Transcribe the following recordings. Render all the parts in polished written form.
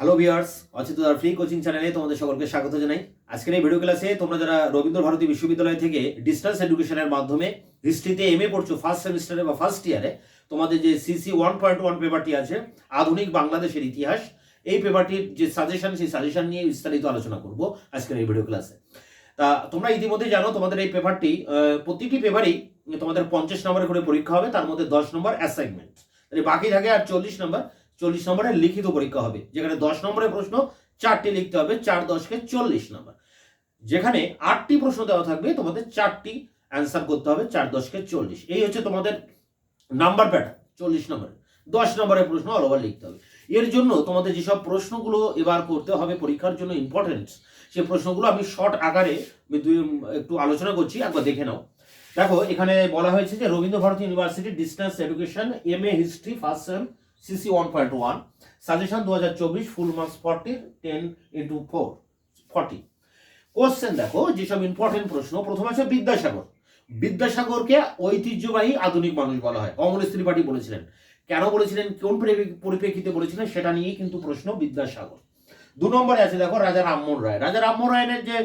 Hello viewers, অচিন্তদার free coaching চ্যানেলে তোমাদের সকলকে স্বাগত জানাই। আজকের এই ভিডিও ক্লাসে তোমরা যারা রবীন্দ্র ভারতী বিশ্ববিদ্যালয় থেকে ডিস্টেন্স এডুকেশনের মাধ্যমে হিস্ট্রিতে এমএ পড়ছো ফার্স্ট সেমিস্টারে বা ফার্স্ট ইয়ারে, তোমাদের যে সিসি 1.1 পেপারটি আছে আধুনিক বাংলাদেশের ইতিহাস, এই পেপারটির যে সাজেশন, সেই সাজেশন নিয়ে বিস্তারিত আলোচনা করব আজকের এই ভিডিও ক্লাসে। তা তোমরা ইতিমধ্যে জানো তোমাদের এই পেপারটি প্রতিটি পেপারেই তোমাদের 50 নম্বরের করে পরীক্ষা হবে, তার মধ্যে 10 নম্বর অ্যাসাইনমেন্ট, বাকি থাকে আর 40 নম্বরের লিখিত পরীক্ষা হবে, যেখানে 10 নম্বরের প্রশ্ন 4টি লিখতে হবে, 4×10 = 40 নম্বর। যেখানে 8টি প্রশ্ন দেওয়া থাকবে, তোমাদের 4টি অ্যান্সার করতে হবে, 4×10 = 40। এই হচ্ছে তোমাদের নাম্বার প্যাটার্ন। 40 নম্বরের 10 নম্বরের প্রশ্ন অল ওভার লিখতে হবে। এর জন্য তোমাদের যেসব প্রশ্নগুলো এবার করতে হবে পরীক্ষার জন্য ইম্পর্টেন্ট, সেই প্রশ্নগুলো আমি শর্ট আকারে একটু আলোচনা করছি, একবার দেখে নাও। দেখো, এখানে বলা হয়েছে যে Rabindra Bharati University distance education MA history first sem CC 1.1 suggestion 2024 full marks 40 10×4 40। Question দেখো, যেসব ইম্পর্টেন্ট প্রশ্ন। প্রথম আছে বিদ্যাসাগর। বিদ্যাসাগরকে ঐতিহ্যবাহী আধুনিক মানুষ বলা হয়, অমলেশ ত্রিপাঠী বলেছিলেন। কেন বলেছিলেন, কোন পরিপ্রেক্ষিতে বলেছিলেন, সেটা নিয়েই কিন্তু প্রশ্ন বিদ্যাসাগর। 2 নম্বরে আছে দেখো রাজা রামমোহন রায়। রাজা রামমোহন রায়ের যে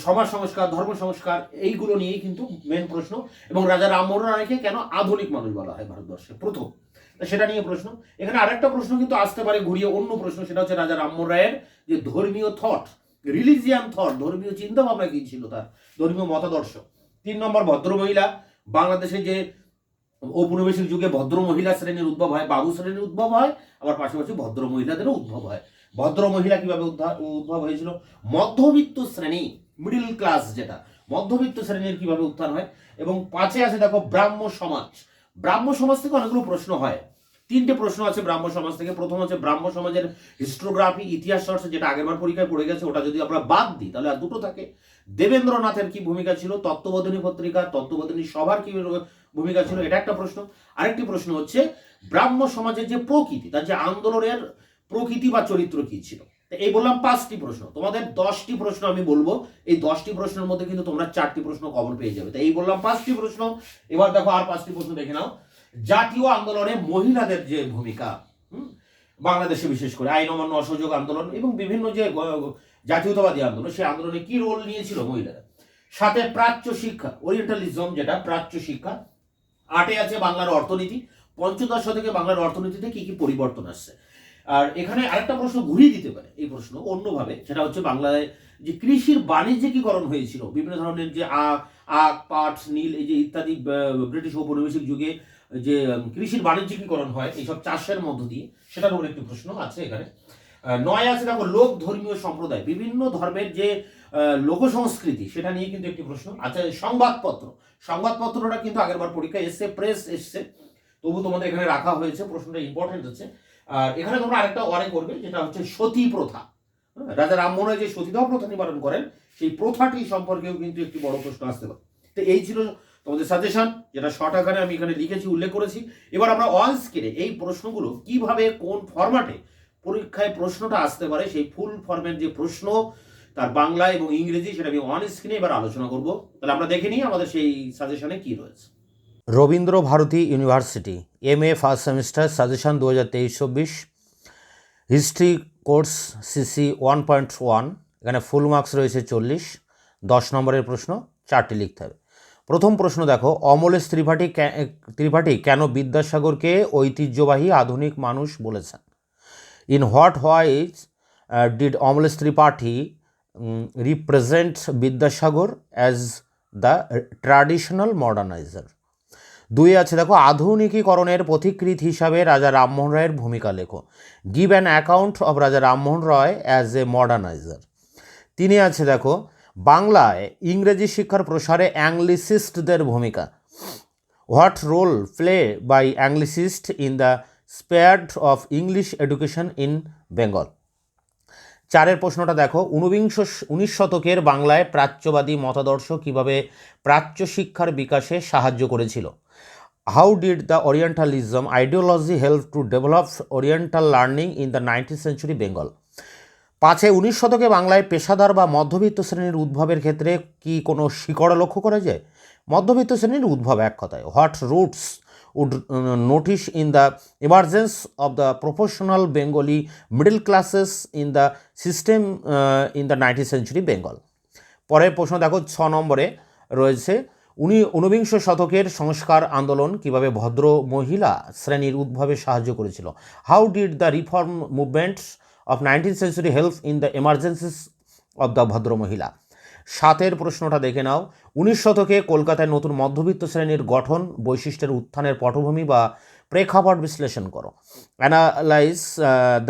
সমাজ সংস্কার, ধর্ম সংস্কার, এইগুলো নিয়েই কিন্তু মেন প্রশ্ন। এবং রাজা রামমোহন রায়কে কেন আধুনিক মানুষ বলা হয় ভারতবর্ষে প্রথম, সেটা নিয়ে প্রশ্ন। এখানে আরেকটা প্রশ্ন কিন্তু আসতে পারে ঘুরিয়ে, অন্য প্রশ্ন, সেটা হচ্ছে রাজা রামমোহন রায়ের যে ধর্মীয় থট, রিলিজিয়ান থট, ধর্মীয় চিন্তা ভাবনা কি ছিল, তার ধর্মীয় মতাদর্শ। 3 নম্বর ভদ্রমহিলা। বাংলাদেশে যে ঔপনিবেশিক যুগে ভদ্র মহিলা শ্রেণীর উদ্ভব হয়, বাবু শ্রেণীর উদ্ভব হয়, আবার পাশাপাশি ভদ্র মহিলাদেরও উদ্ভব হয়। ভদ্র মহিলা কিভাবে উদ্ভব হয়েছিল, মধ্যবিত্ত শ্রেণী, মিডিল ক্লাস, যেটা মধ্যবিত্ত শ্রেণীর কিভাবে উত্থান হয়। এবং 5-এ আছে দেখো ব্রাহ্ম সমাজ। ব্রাহ্ম সমাজ থেকে অনেকগুলো প্রশ্ন হয়, 3টে প্রশ্ন আছে ব্রাহ্ম সমাজ থেকে। প্রথম হচ্ছে ব্রাহ্ম সমাজের হিস্টোগ্রাফি, ইতিহাস চর্চা, যেটা আগেরবার পরীক্ষায় পড়ে গেছে, ওটা যদি আমরা বাদ দিই তাহলে আর 2টো থাকে। দেবেন্দ্রনাথের কি ভূমিকা ছিল, তত্ত্ববোধিনী পত্রিকা, তত্ত্ববোধিনী সভার কি ভূমিকা ছিল, এটা একটা প্রশ্ন। আরেকটি প্রশ্ন হচ্ছে ব্রাহ্ম সমাজের যে প্রকৃতি, তার যে আন্দোলনের প্রকৃতি বা চরিত্র কি ছিল। এই বললাম 5টি প্রশ্ন, তোমাদের 10টি প্রশ্ন আমি বলবো। এই 10টি প্রশ্নের মধ্যে কিন্তু তোমরা 4টি প্রশ্ন কমন পেয়ে যাবে। তাই এই বললাম 5টি প্রশ্ন। এবার দেখো আর 5টি প্রশ্ন দেখে নাও। জাতীয় আন্দোলনে মহিলাদের যে ভূমিকা, বাংলাদেশে বিশেষ করে আইন অমান্য, অসহযোগ আন্দোলন এবং বিভিন্ন যে জাতীয়তাবাদী আন্দোলন, সেই আন্দোলনে কি রোল নিয়েছিল মহিলারা। 7-এ প্রাচ্য শিক্ষা, ওরিয়েন্টালিজম, যেটা প্রাচ্য শিক্ষা। 8-এ আছে বাংলার অর্থনীতি, পঞ্চদশ শতকে বাংলার অর্থনীতিতে কি কি পরিবর্তন আসছে। আর এখানে আরেকটা প্রশ্ন ঘুরিয়ে দিতে পারে এই প্রশ্ন অন্যভাবে, সেটা হচ্ছে বাংলায় যে কৃষির বাণিজ্যিকীকরণ হয়েছিল, বিভিন্ন ধরনের যে আখ, পাট, নীল, এই যে ইত্যাদি ব্রিটিশ ঔপনিবেশিক যুগে যে কৃষির বাণিজ্যিকীকরণ হয় এইসব চাষের মধ্য দিয়ে, সেটার উপর একটি প্রশ্ন আছে এখানে। 9-এ আছে দেখো লোক ধর্মীয় সম্প্রদায়, বিভিন্ন ধর্মের যে লোক সংস্কৃতি, সেটা নিয়ে কিন্তু একটি প্রশ্ন আছে। সংবাদপত্র, সংবাদপত্রটা কিন্তু আগেরবার পরীক্ষায় এসছে, প্রেস এসছে, তবু তোমাদের এখানে রাখা হয়েছে, প্রশ্নটা ইম্পর্টেন্ট হচ্ছে। আর এখানে তোমরা আরেকটা ওয়ারে করবে, যেটা হচ্ছে সতী প্রথা। রাজা রামমোহন রায় যে সতীদাহ প্রথা নিবারণ করেন, সেই প্রথাটি সম্পর্কেও কিন্তু একটি বড় প্রশ্ন আসতে পারে। তো এই ছিল তোমাদের সাজেশন, যেটা শর্ট আকারে আমি এখানে লিখেছি, উল্লেখ করেছি। এবার আমরা অন স্ক্রিনে এই প্রশ্নগুলো কিভাবে কোন ফরম্যাটে পরীক্ষায় প্রশ্নটা আসতে পারে, সেই ফুল ফর্মের যে প্রশ্ন, তার বাংলা এবং ইংরেজি, সেটা আমি অন স্ক্রিনে এবার আলোচনা করব। তাহলে আমরা দেখে নিই আমাদের সেই সাজেশনে কি রয়েছে। Rabindra Bharati University MA first semester suggestion 2023-24 history course CC 1.1। এখানে ফুল মার্কস রয়েছে 40, 10 নম্বরের প্রশ্ন, 4টি লিখতে হবে। প্রথম প্রশ্ন দেখো, অমলেশ ত্রিপাঠী কেন বিদ্যাসাগরকে ঐতিহ্যবাহী আধুনিক মানুষ বলেছেন? In what wise did Amalesh Tripathi represent Vidyasagar as the traditional moderniser? 2-এ আছে দেখো আধুনিকীকরণের পথিকৃৎ হিসাবে রাজা রামমোহন রায়ের ভূমিকা লেখো। Give an account of Raja Rammohan Roy as a moderniser. 3-এ আছে দেখো বাংলায় ইংরেজি শিক্ষার প্রসারে অ্যাংলিসিস্টদের ভূমিকা। What role play by Anglicist in the spread of English education in Bengal? 4-এর প্রশ্নটা দেখো, 19 শতকের বাংলায় প্রাচ্যবাদী মতাদর্শ কিভাবে প্রাচ্য শিক্ষার বিকাশে সাহায্য করেছিল? How did the Orientalism ideology help to develop oriental learning in the 19th century Bengal? 5-এ 19 শতকে বাংলায় পেশাদার বা মধ্যবিত্ত শ্রেণীর উদ্ভবের ক্ষেত্রে কি কোনো শিকড় লক্ষ্য করা যায়? মধ্যবিত্ত শ্রেণীর উদ্ভব এক কথায়। What roots would notice in the emergence of the professional Bengali middle classes in the system in the 19th century Bengal. পরের প্রশ্ন দেখো 6 নম্বরে রয়েছে ঊনবিংশ শতকের সংস্কার আন্দোলন কিভাবে ভদ্র মহিলা শ্রেণীর উদ্ভবে সাহায্য করেছিল। How did the reform movements of 19th century help in the emergencies of the ভদ্র মহিলা। 7 প্রশ্নটা দেখে নাও। 19 শতকে কলকাতায় নতুন মধ্যবিত্ত শ্রেণীর গঠন বৈশিষ্ট্যের উত্থানের পটভূমি বা প্রেক্ষাপট বিশ্লেষণ করো। Analyse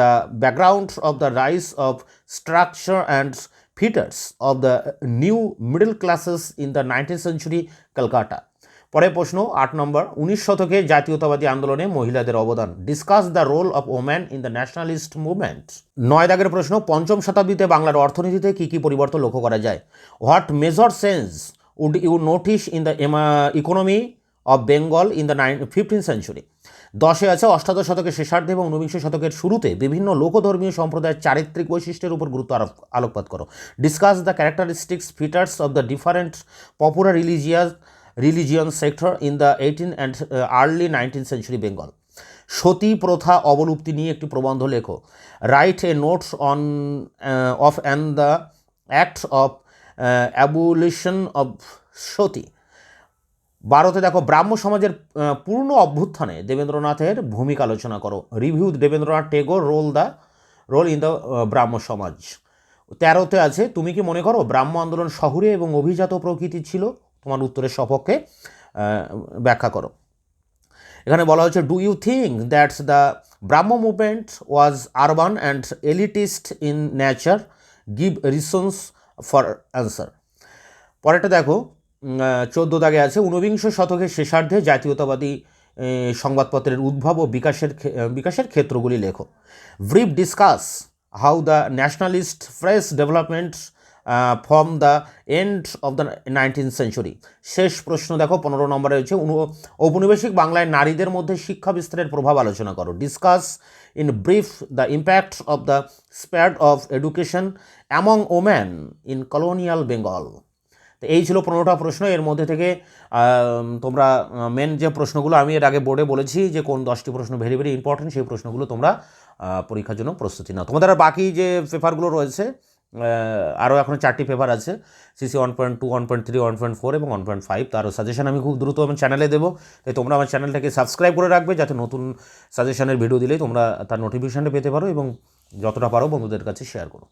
the background of the rise of structure and fitters of the new middle classes in the 19th century Kolkata. পরের প্রশ্ন 8 নম্বর। 19 শতকে জাতীয়তাবাদী আন্দোলনে মহিলাদের অবদান। Discuss the role of woman in the nationalist movement. 9 দাগের প্রশ্ন। পঞ্চম শতাব্দীতে বাংলার অর্থনীতিতে কী কী পরিবর্তন লক্ষ্য করা যায়। What major change would you notice in the economy of Bengal in the 15th century। 10 আছে অষ্টাদশ শতকের শেষার্ধে এবং ঊনবিংশ শতকের শুরুতে বিভিন্ন লোকধর্মীয় সম্প্রদায়ের চারিত্রিক বৈশিষ্ট্যের উপর গুরুত্ব আলোকপাত করো। Discuss the characteristics features of the different popular religion sector in the 18th and early 19th century Bengal. সতী প্রথা অবলুপ্তি নিয়ে একটি প্রবন্ধ লেখো। Write a note on of and the act of abolition of Sati. 12তে দেখো ব্রাহ্ম সমাজের পূর্ণ অভ্যুত্থানে দেবেন্দ্রনাথের ভূমিকা আলোচনা করো। Review Debendranath Tagore role in the Brahmo Samaj. 13তে আছে তুমি কি মনে করো ব্রাহ্ম আন্দোলন শহুরে এবং অভিজাত প্রকৃতির ছিল। তোমার উত্তরের সপক্ষে ব্যাখ্যা করো। এখানে বলা হচ্ছে do you think that's the Brahmo movement was urban and elitist in nature. Give reasons for answer. পরেরটা দেখো 14 দাগে আছে ঊনবিংশ শতকের শেষার্ধে জাতীয়তাবাদী সংবাদপত্রের উদ্ভব ও বিকাশের ক্ষেত্রগুলি লেখো। Brief discuss how the nationalist fresh development from the end of the 19th century। শেষ প্রশ্ন দেখো 15 নম্বরে হচ্ছে ঔপনিবেশিক বাংলায় নারীদের মধ্যে শিক্ষা বিস্তারের প্রভাব আলোচনা করো। Discuss in brief the impact of the spread of education among women in colonial Bengal. তো এই ছিল 15টা প্রশ্ন। এর মধ্যে থেকে তোমরা মেন যে প্রশ্নগুলো আমি এর আগে বোর্ডে বলেছি যে কোন 10টি প্রশ্ন ভেরি ভেরি ইম্পর্টেন্ট, সেই প্রশ্নগুলো তোমরা পরীক্ষার জন্য প্রস্তুতি নাও। তোমাদের আর বাকি যে পেপারগুলো রয়েছে আরও এখনও 4টি পেপার আছে, সিসি 1.2, 1.3, 1.4 এবং 1.5। তারও সাজেশন আমি খুব দ্রুত আমার চ্যানেলে দেবো, তাই তোমরা আমার চ্যানেলটাকে সাবস্ক্রাইব করে রাখবে যাতে নতুন সাজেশনের ভিডিও দিলেই তোমরা তার নোটিফিকেশানটা পেতে পারো এবং যতটা পারো বন্ধুদের কাছে শেয়ার করো।